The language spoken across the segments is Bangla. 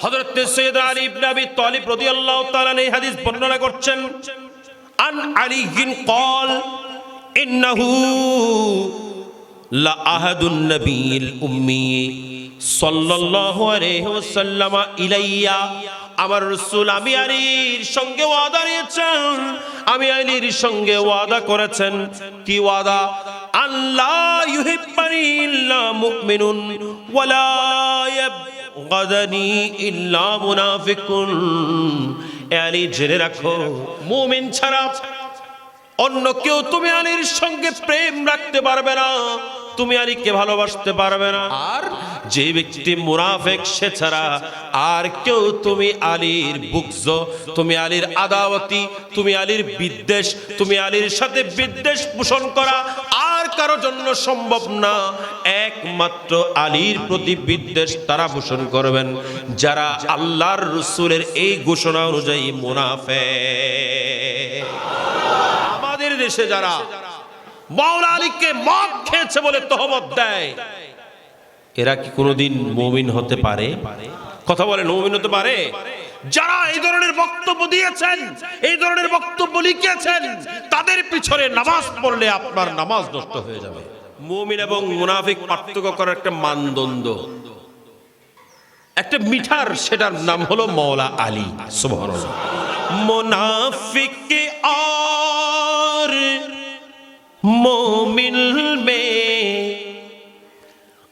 হযরত সৈয়দ আলী ইবনে আবি তালিব রাদিয়াল্লাহু তাআলা এই হাদিস বর্ণনা করছেন আন আলী قال ইন্নাহু লা আহাদুন নবিয়্যিল উম্মি সাল্লাল্লাহু আলাইহি ওয়াসাল্লাম ইলাইয়া আমার রাসূল আমি আলীর সঙ্গে ওয়াদা নিয়েছেন আমি আলীর সঙ্গে ওয়াদা করেছেন কি ওয়াদা আল্লাহ ইউহিব্বানি ইল্লা মুমিনুন ওয়ালা ইয়াবগাদানি ইল্লা মুনাফিকুন আলী জেনে রাখো মুমিন ছাড়া অন্য কেউ তুমি আলীর সঙ্গে প্রেম রাখতে পারবে না তুমি আলীকে ভালোবাসতে পারবে না আর যে ব্যক্তি মুনাফিক সে ছাড়া আর কেউ তুমি আলীর বুগজ তুমি আলীর আদাওয়াতি তুমি আলীর বিদ্বেষ তুমি আলীর সাথে বিদ্বেষ পোষণ করা আর কারো জন্য সম্ভব না একমাত্র আলীর প্রতি বিদ্বেষ তারা পোষণ করবেন যারা আল্লাহর রাসূলের এই ঘোষণা অনুযায়ী মুনাফিক আমাদের দেশে যারা মাওলা আলীকে মদ খেয়েছে বলে তহমত দেয় এরা কি কোনোদিন মুমিন হতে পারে কথা বলেন মুমিন হতে পারে যারা এই ধরনের বক্তব্য দিয়েছেন এই ধরনের বক্তব্য লিখেছেন তাদের পিছনে নামাজ পড়লে আপনার নামাজ নষ্ট হয়ে যাবে মুমিন এবং মুনাফিক পার্থক্য করার একটা মানদণ্ড একটা মিঠার সেটার নাম হলো মাওলা আলী সুবহানাল্লাহ মুনাফিক और मोमिन में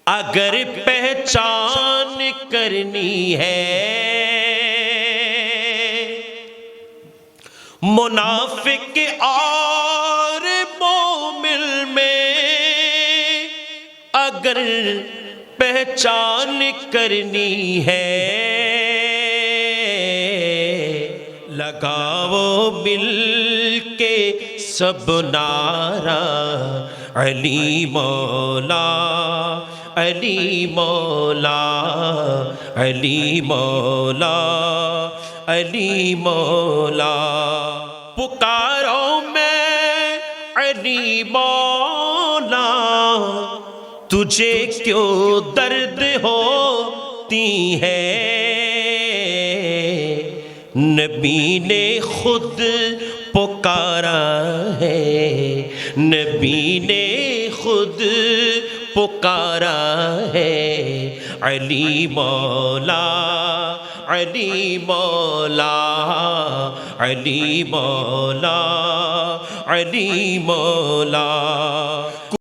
अगर पहचान करनी है मुनाफिक और मोमिन में अगर पहचान करनी है लगाओ मिल के सब नारा अली मौला अली मौला अली मौला अली मौला पुकारो मैं अली मौला तुझे क्यों दर्द होती है नबी ने खुद पुकारा है नबी ने खुद पुकारा है अली मौला अली मौला अली मौला अली मौला